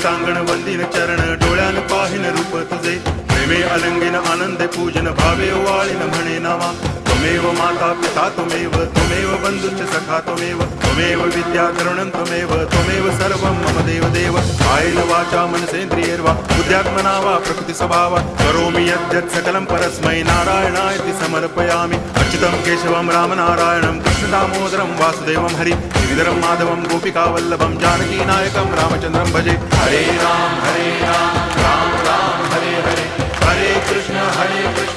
सांगण वंदिन चरण डोळ्यान पाहिन रूप तुझे प्रेमे अलंगिन आनंदे पूजन भावे वाळीन म्हणे नामा त्वमेव माता पिता त्वमेव बंधुश्च सखा त्वमेव विद्या तरुणं त्वमेव सर्वं मम देव कायेन वाचा मनसेन्द्रियैर्वा बुद्ध्यात्मना वा प्रकृति स्वभावात् करोमि यद्यत् सकलं परस्मै नारायणायति समर्पयामि अच्युतं केशवं रामनारायणं कृष्णदामोदरं वासुदेवं हरि गिरिधरं माधवं गोपिकावल्लभं जानकीनायकं रामचन्द्रं भजे हरे राम राम राम हरे हरे हरे कृष्ण